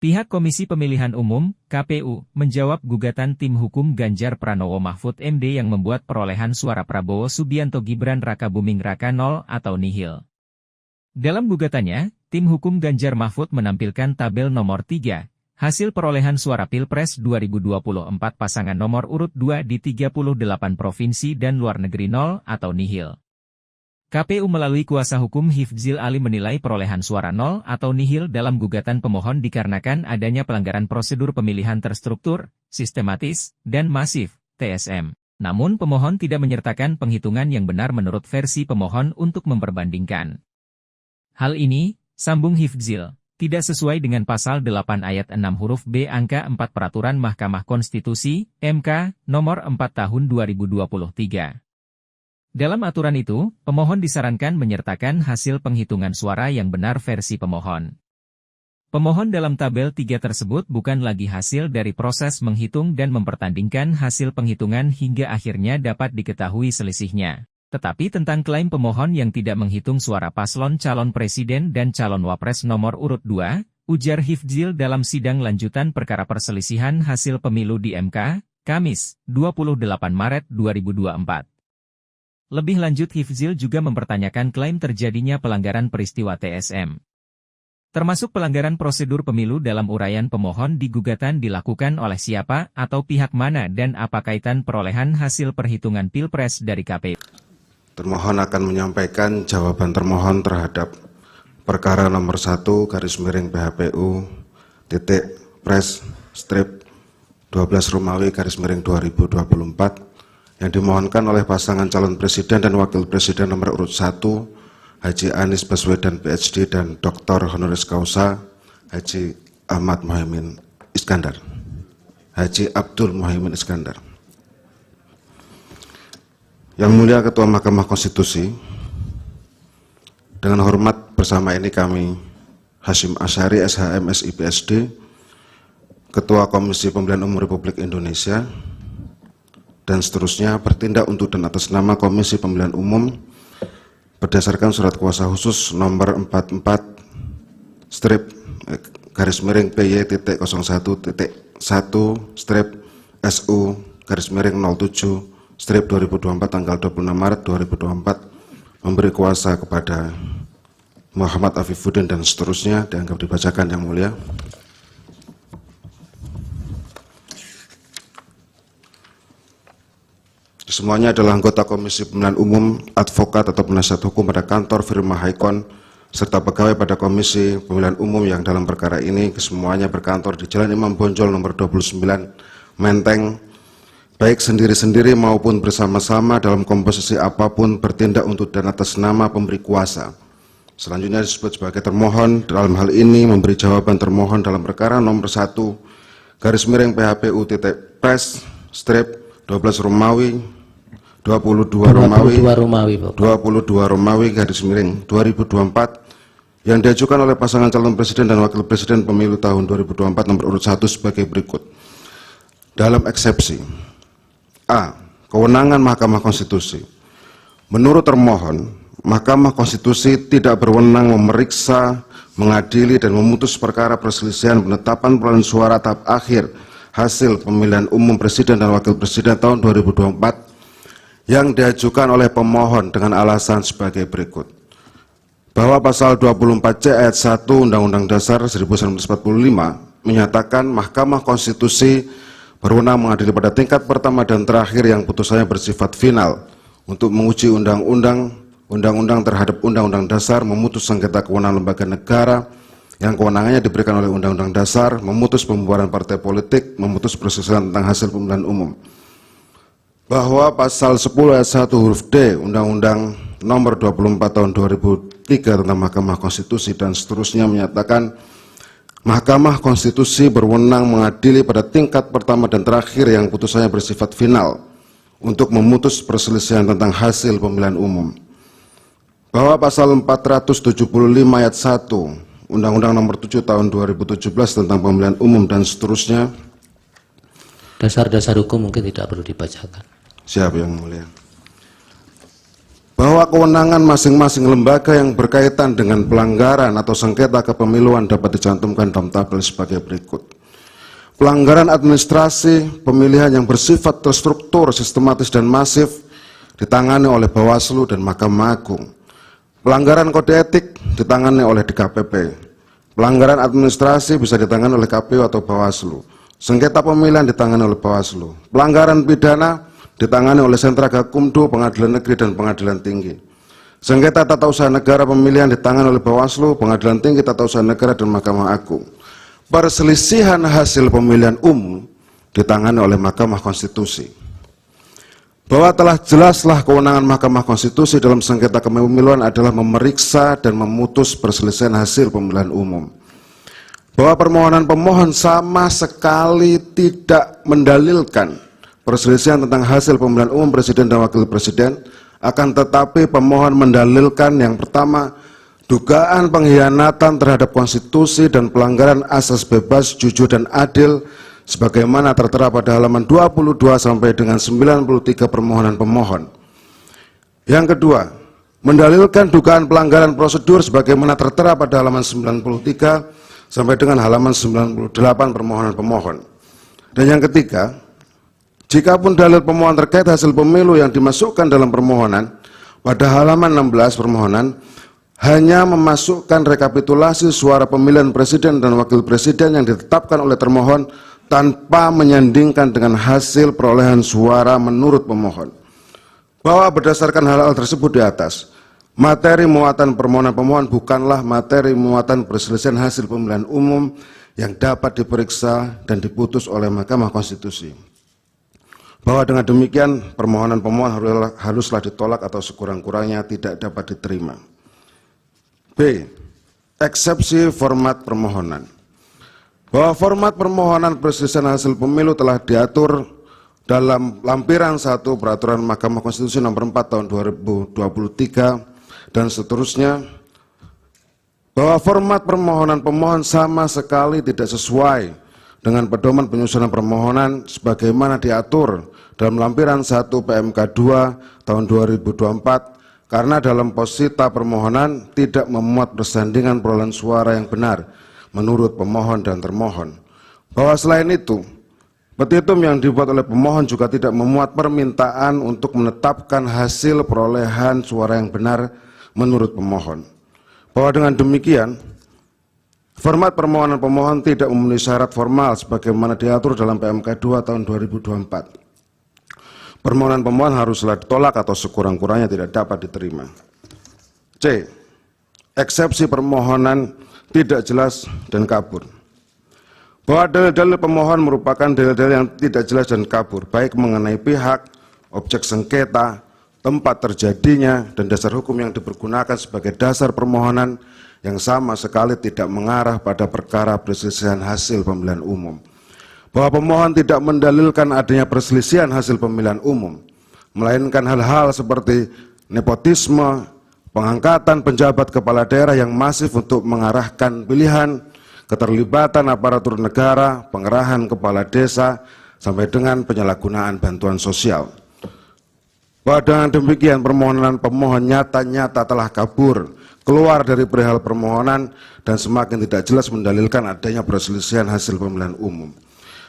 Pihak Komisi Pemilihan Umum, KPU, menjawab gugatan tim hukum Ganjar Pranowo Mahfud MD yang membuat perolehan suara Prabowo Subianto Gibran Rakabuming Raka 0 atau nihil. Dalam gugatannya, tim hukum Ganjar Mahfud menampilkan tabel nomor 3, hasil perolehan suara Pilpres 2024 pasangan nomor urut 2 di 38 provinsi dan luar negeri 0 atau nihil. KPU melalui kuasa hukum Hifdzil Ali menilai perolehan suara 0 atau nihil dalam gugatan pemohon dikarenakan adanya pelanggaran prosedur pemilihan terstruktur, sistematis, dan masif, TSM. Namun pemohon tidak menyertakan penghitungan yang benar menurut versi pemohon untuk memperbandingkan. Hal ini, sambung Hifdzil, tidak sesuai dengan pasal 8 ayat 6 huruf B angka 4 Peraturan Mahkamah Konstitusi, MK, nomor 4 tahun 2023. Dalam aturan itu, pemohon disarankan menyertakan hasil penghitungan suara yang benar versi pemohon. Pemohon dalam tabel 3 tersebut bukan lagi hasil dari proses menghitung dan mempertandingkan hasil penghitungan hingga akhirnya dapat diketahui selisihnya, tetapi tentang klaim pemohon yang tidak menghitung suara paslon calon presiden dan calon wapres nomor urut 2, ujar Hifdzil dalam sidang lanjutan perkara perselisihan hasil pemilu di MK, Kamis, 28 Maret 2024. Lebih lanjut Hifdzil juga mempertanyakan klaim terjadinya pelanggaran peristiwa TSM. Termasuk pelanggaran prosedur pemilu dalam uraian pemohon di gugatan dilakukan oleh siapa atau pihak mana dan apa kaitan perolehan hasil perhitungan Pilpres dari KPU. Termohon akan menyampaikan jawaban termohon terhadap perkara nomor 1 garis miring PHPU titik pres strip 12 Romawi garis miring 2024 yang dimohonkan oleh pasangan calon presiden dan wakil presiden nomor urut 1 Haji Anies Baswedan PhD dan Dr. Honoris Causa Haji Ahmad Muhaimin Iskandar. Haji Abdul Muhaimin Iskandar. Yang Mulia Ketua Mahkamah Konstitusi, dengan hormat bersama ini kami Hasyim Asyari SHM SI PhD, Ketua Komisi Pemilihan Umum Republik Indonesia, dan seterusnya bertindak untuk dan atas nama Komisi Pemilihan Umum berdasarkan surat kuasa khusus nomor 44 strip garis miring PY.01.1 strip SU garis miring 07 strip 2024 tanggal 26 Maret 2024 memberi kuasa kepada Muhammad Afifuddin dan seterusnya dianggap dibacakan yang mulia. Semuanya adalah anggota Komisi Pemilihan Umum, advokat atau penasihat hukum pada kantor firma Haikon, serta pegawai pada Komisi Pemilihan Umum yang dalam perkara ini kesemuanya berkantor di Jalan Imam Bonjol nomor 29, Menteng, baik sendiri-sendiri maupun bersama-sama dalam komposisi apapun bertindak untuk dan atas nama pemberi kuasa. Selanjutnya disebut sebagai termohon dalam hal ini memberi jawaban termohon dalam perkara nomor 1 garis miring PHPU titik pres strip 12 Romawi 22 Romawi garis miring 2024 yang diajukan oleh pasangan calon presiden dan wakil presiden pemilu tahun 2024 nomor urut 1 sebagai berikut. Dalam eksepsi A. Kewenangan Mahkamah Konstitusi. Menurut termohon, Mahkamah Konstitusi tidak berwenang memeriksa, mengadili dan memutus perkara perselisihan penetapan perolehan suara tahap akhir hasil pemilihan umum presiden dan wakil presiden tahun 2024 yang diajukan oleh pemohon dengan alasan sebagai berikut. Bahwa pasal 24C ayat 1 Undang-Undang Dasar 1945 menyatakan Mahkamah Konstitusi berwenang mengadili pada tingkat pertama dan terakhir yang putusannya bersifat final untuk menguji undang-undang terhadap Undang-Undang Dasar, memutus sengketa kewenangan lembaga negara yang kewenangannya diberikan oleh Undang-Undang Dasar, memutus pembubaran partai politik, memutus perselisihan tentang hasil pemilihan umum. Bahwa pasal 10 ayat 1 huruf D Undang-Undang nomor 24 tahun 2003 tentang Mahkamah Konstitusi dan seterusnya menyatakan Mahkamah Konstitusi berwenang mengadili pada tingkat pertama dan terakhir yang putusannya bersifat final untuk memutus perselisihan tentang hasil pemilihan umum. Bahwa pasal 475 ayat 1 Undang-Undang nomor 7 tahun 2017 tentang pemilihan umum dan seterusnya. Dasar-dasar hukum mungkin tidak perlu dibacakan. Siap yang mulia. bahwa kewenangan masing-masing lembaga yang berkaitan dengan pelanggaran atau sengketa kepemiluan dapat dicantumkan dalam tabel sebagai berikut. Pelanggaran administrasi pemilihan yang bersifat terstruktur, sistematis, dan masif ditangani oleh Bawaslu dan Mahkamah Agung. Pelanggaran kode etik ditangani oleh DKPP. Pelanggaran administrasi bisa ditangani oleh KPU atau Bawaslu. Sengketa pemilihan ditangani oleh Bawaslu. Pelanggaran pidana ditangani oleh Sentra Gakumdu, Pengadilan Negeri, dan Pengadilan Tinggi. Sengketa tata usaha negara pemilihan ditangani oleh Bawaslu, Pengadilan Tinggi, Tata Usaha Negara, dan Mahkamah Agung. Perselisihan hasil pemilihan umum ditangani oleh Mahkamah Konstitusi. Bahwa telah jelaslah kewenangan Mahkamah Konstitusi dalam sengketa kepemiluan adalah memeriksa dan memutus perselisihan hasil pemilihan umum. Bahwa permohonan pemohon sama sekali tidak mendalilkan perselisihan tentang hasil pemilihan umum presiden dan wakil presiden, akan tetapi pemohon mendalilkan yang pertama, dugaan pengkhianatan terhadap konstitusi dan pelanggaran asas bebas, jujur, dan adil sebagaimana tertera pada halaman 22 sampai dengan 93 permohonan pemohon. Yang kedua, mendalilkan dugaan pelanggaran prosedur sebagaimana tertera pada halaman 93 sampai dengan halaman 98 permohonan pemohon. Dan yang ketiga, jikapun dalil pemohon terkait hasil pemilu yang dimasukkan dalam permohonan pada halaman 16 permohonan hanya memasukkan rekapitulasi suara pemilihan presiden dan wakil presiden yang ditetapkan oleh termohon tanpa menyandingkan dengan hasil perolehan suara menurut pemohon. Bahwa berdasarkan hal-hal tersebut di atas, materi muatan permohonan pemohon bukanlah materi muatan perselisihan hasil pemilihan umum yang dapat diperiksa dan diputus oleh Mahkamah Konstitusi. Bahwa dengan demikian permohonan pemohon haruslah ditolak atau sekurang-kurangnya tidak dapat diterima. B. Eksepsi format permohonan. Bahwa format permohonan perselisihan hasil pemilu telah diatur dalam lampiran 1 Peraturan Mahkamah Konstitusi nomor 4 tahun 2023 dan seterusnya. Bahwa format permohonan pemohon sama sekali tidak sesuai dengan pedoman penyusunan permohonan sebagaimana diatur dalam lampiran 1 PMK 2 tahun 2024 karena dalam posita permohonan tidak memuat persandingan perolehan suara yang benar menurut pemohon dan termohon. Bahwa selain itu, petitum yang dibuat oleh pemohon juga tidak memuat permintaan untuk menetapkan hasil perolehan suara yang benar menurut pemohon. Bahwa dengan demikian, format permohonan pemohon tidak memenuhi syarat formal sebagaimana diatur dalam PMK 2 tahun 2024. Permohonan pemohon haruslah ditolak atau sekurang-kurangnya tidak dapat diterima. C. Eksepsi permohonan tidak jelas dan kabur. Bahwa dalil-dalil pemohon merupakan dalil-dalil yang tidak jelas dan kabur, baik mengenai pihak, objek sengketa, tempat terjadinya, dan dasar hukum yang dipergunakan sebagai dasar permohonan yang sama sekali tidak mengarah pada perkara perselisihan hasil pemilihan umum. Bahwa pemohon tidak mendalilkan adanya perselisihan hasil pemilihan umum, melainkan hal-hal seperti nepotisme, pengangkatan penjabat kepala daerah yang masif untuk mengarahkan pilihan, keterlibatan aparatur negara, pengerahan kepala desa, sampai dengan penyalahgunaan bantuan sosial. Bahwa dengan demikian permohonan pemohon nyata-nyata telah kabur, keluar dari perihal permohonan, dan semakin tidak jelas mendalilkan adanya perselisihan hasil pemilihan umum.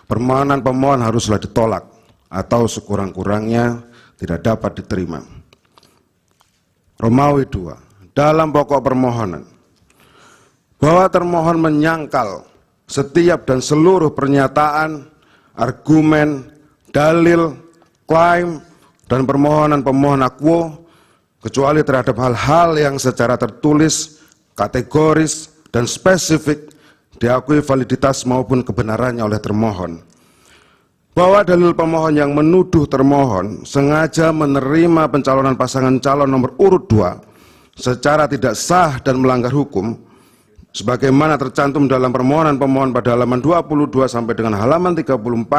Permohonan pemohon haruslah ditolak atau sekurang-kurangnya tidak dapat diterima. Romawi 2. Dalam pokok permohonan, bahwa termohon menyangkal setiap dan seluruh pernyataan, argumen, dalil, klaim, dan permohonan pemohon akuo, kecuali terhadap hal-hal yang secara tertulis, kategoris, dan spesifik diakui validitas maupun kebenarannya oleh termohon. Bahwa dalil pemohon yang menuduh termohon sengaja menerima pencalonan pasangan calon nomor urut 2 secara tidak sah dan melanggar hukum, sebagaimana tercantum dalam permohonan pemohon pada halaman 22 sampai dengan halaman 34